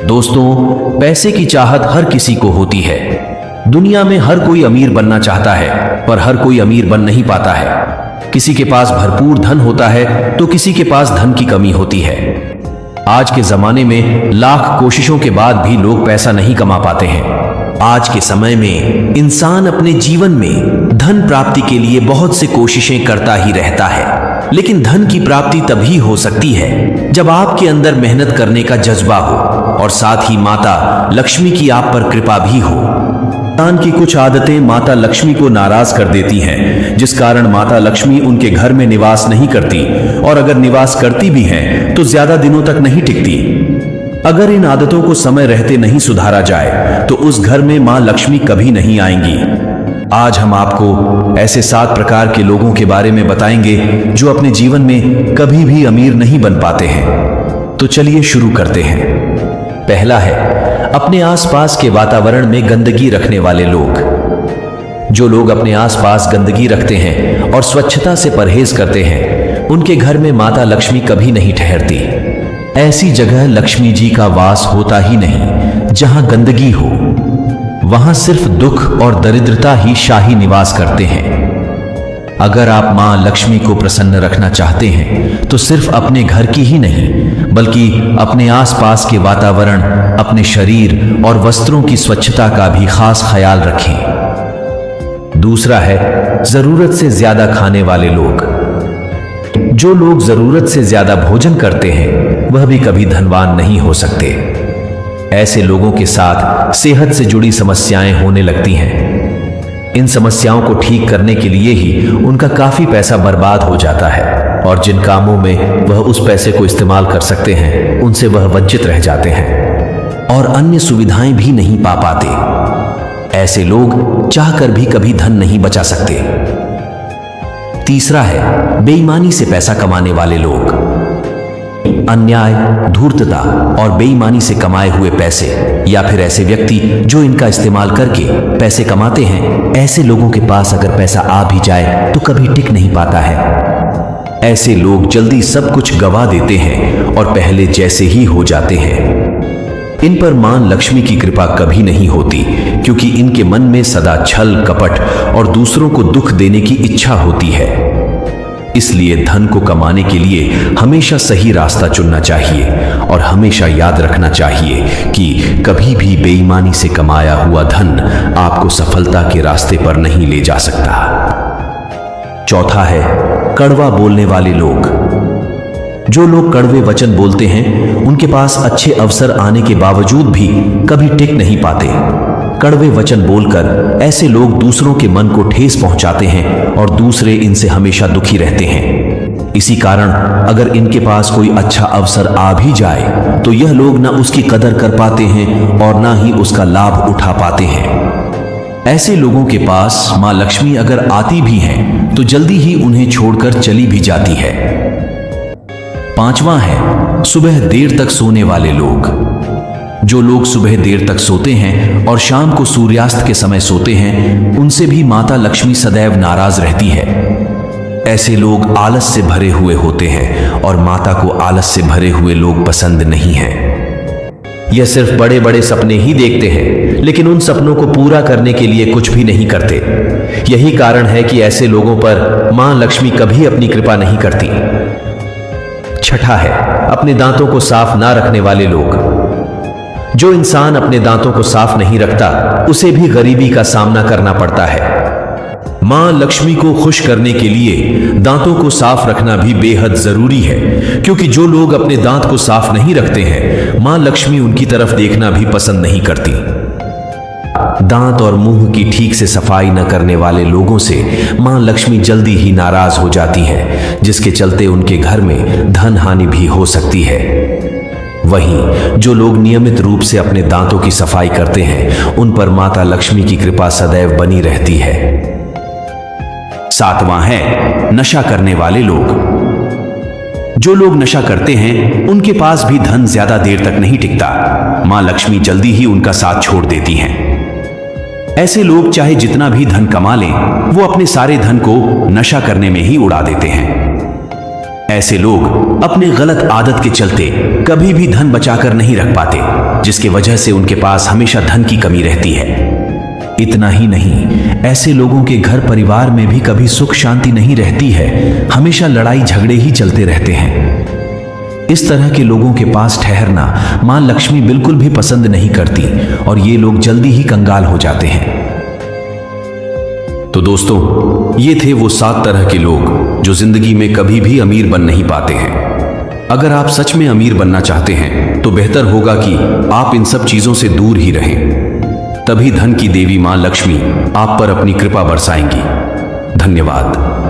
दोस्तों, पैसे की चाहत हर किसी को होती है। दुनिया में हर कोई अमीर बनना चाहता है, पर हर कोई अमीर बन नहीं पाता है। किसी के पास भरपूर धन होता है तो किसी के पास धन की कमी होती है। आज के जमाने में लाख कोशिशों के बाद भी लोग पैसा नहीं कमा पाते हैं। आज के समय में इंसान अपने जीवन में धन प्राप्ति के लिए बहुत से कोशिशें करता ही रहता है, लेकिन धन की प्राप्ति तभी हो सकती है जब आपके अंदर मेहनत करने का जज्बा हो और साथ ही माता लक्ष्मी की आप पर कृपा भी हो। इंसान की कुछ आदतें माता लक्ष्मी को नाराज कर देती हैं, जिस कारण माता लक्ष्मी उनके घर में निवास नहीं करती, और अगर निवास करती भी हैं तो ज्यादा दिनों तक नहीं टिकती। अगर इन आदतों को समय रहते नहीं सुधारा जाए तो उस घर में मां लक्ष्मी कभी नहीं आएंगी। आज हम आपको ऐसे 7 प्रकार के लोगों के बारे में बताएंगे जो अपने जीवन में कभी भी अमीर नहीं बन पाते हैं। तो चलिए शुरू करते हैं। पहला है अपने आसपास के वातावरण में गंदगी रखने वाले लोग। जो लोग अपने आसपास गंदगी रखते हैं और स्वच्छता से परहेज करते हैं, उनके घर में माता लक्ष्मी कभी नहीं ठहरती। ऐसी जगह लक्ष्मी जी का वास होता ही नहीं। जहां गंदगी हो वहां सिर्फ दुख और दरिद्रता ही शाही निवास करते हैं। अगर आप मां लक्ष्मी को प्रसन्न रखना चाहते हैं तो सिर्फ अपने घर की ही नहीं, बल्कि अपने आसपास के वातावरण, अपने शरीर और वस्त्रों की स्वच्छता का भी खास ख्याल रखें। दूसरा है जरूरत से ज्यादा खाने वाले लोग। जो लोग जरूरत से ज्यादा भोजन करते हैं वह भी कभी धनवान नहीं हो सकते। ऐसे लोगों के साथ सेहत से जुड़ी समस्याएं होने लगती हैं। इन समस्याओं को ठीक करने के लिए ही उनका काफी पैसा बर्बाद हो जाता है, और जिन कामों में वह उस पैसे को इस्तेमाल कर सकते हैं उनसे वह वंचित रह जाते हैं और अन्य सुविधाएं भी नहीं पा पाते। ऐसे लोग चाहकर भी कभी धन नहीं बचा सकते। तीसरा है बेईमानी से पैसा कमाने वाले लोग। अन्याय, धूर्तता और बेईमानी से कमाए हुए पैसे, या फिर ऐसे व्यक्ति जो इनका इस्तेमाल करके पैसे कमाते हैं, ऐसे लोगों के पास अगर पैसा आ भी जाए तो कभी टिक नहीं पाता है। ऐसे लोग जल्दी सब कुछ गवा देते हैं और पहले जैसे ही हो जाते हैं। इन पर मां लक्ष्मी की कृपा कभी नहीं होती, क्योंकि इनके मन में सदा छल, कपट और दूसरों को दुख देने की इच्छा होती है। इसलिए धन को कमाने के लिए हमेशा सही रास्ता चुनना चाहिए और हमेशा याद रखना चाहिए कि कभी भी बेईमानी से कमाया हुआ धन आपको सफलता के रास्ते पर नहीं ले जा सकता। चौथा है कड़वा बोलने वाले लोग। जो लोग कड़वे वचन बोलते हैं उनके पास अच्छे अवसर आने के बावजूद भी कभी टिक नहीं पाते। कड़वे वचन बोलकर ऐसे लोग दूसरों के मन को ठेस पहुंचाते हैं और दूसरे इनसे हमेशा दुखी रहते हैं। इसी कारण अगर इनके पास कोई अच्छा अवसर आ भी जाए तो यह लोग ना उसकी कदर कर पाते हैं और ना ही उसका लाभ उठा पाते हैं। ऐसे लोगों के पास मां लक्ष्मी अगर आती भी हैं तो जल्दी ही उन्हें छोड़कर चली भी जाती है। पांचवा है सुबह देर तक सोने वाले लोग। जो लोग सुबह देर तक सोते हैं और शाम को सूर्यास्त के समय सोते हैं, उनसे भी माता लक्ष्मी सदैव नाराज रहती है। ऐसे लोग आलस से भरे हुए होते हैं और माता को आलस से भरे हुए लोग पसंद नहीं हैं। यह सिर्फ बड़े बड़े सपने ही देखते हैं, लेकिन उन सपनों को पूरा करने के लिए कुछ भी नहीं करते। यही कारण है कि ऐसे लोगों पर मां लक्ष्मी कभी अपनी कृपा नहीं करती। छठा है अपने दांतों को साफ ना रखने वाले लोग। जो इंसान अपने दांतों को साफ नहीं रखता उसे भी गरीबी का सामना करना पड़ता है। मां लक्ष्मी को खुश करने के लिए दांतों को साफ रखना भी बेहद जरूरी है, क्योंकि जो लोग अपने दांत को साफ नहीं रखते हैं, मां लक्ष्मी उनकी तरफ देखना भी पसंद नहीं करती। दांत और मुंह की ठीक से सफाई न करने वाले लोगों से मां लक्ष्मी जल्दी ही नाराज हो जाती है, जिसके चलते उनके घर में धन हानि भी हो सकती है। वहीं जो लोग नियमित रूप से अपने दांतों की सफाई करते हैं उन पर माता लक्ष्मी की कृपा सदैव बनी रहती है। सातवां है नशा करने वाले लोग। जो लोग नशा करते हैं उनके पास भी धन ज्यादा देर तक नहीं टिकता। मां लक्ष्मी जल्दी ही उनका साथ छोड़ देती हैं। ऐसे लोग चाहे जितना भी धन कमा लें, वो अपने सारे धन को नशा करने में ही उड़ा देते हैं। ऐसे लोग अपने गलत आदत के चलते कभी भी धन बचाकर नहीं रख पाते। जिसके वजह से उनके पास हमेशा धन की कमी रहती है। इतना ही नहीं, ऐसे लोगों के घर परिवार में भी कभी सुख शांति नहीं रहती है, हमेशा लड़ाई झगड़े ही चलते रहते हैं। इस तरह के लोगों के पास ठहरना मां लक्ष्मी बिल्कुल भी पसंद नहीं करती और ये लोग जल्दी ही कंगाल हो जाते हैं। तो दोस्तों, ये थे वो 7 तरह के लोग जो जिंदगी में कभी भी अमीर बन नहीं पाते हैं। अगर आप सच में अमीर बनना चाहते हैं तो बेहतर होगा कि आप इन सब चीजों से दूर ही रहें। तभी धन की देवी मां लक्ष्मी आप पर अपनी कृपा बरसाएंगी। धन्यवाद।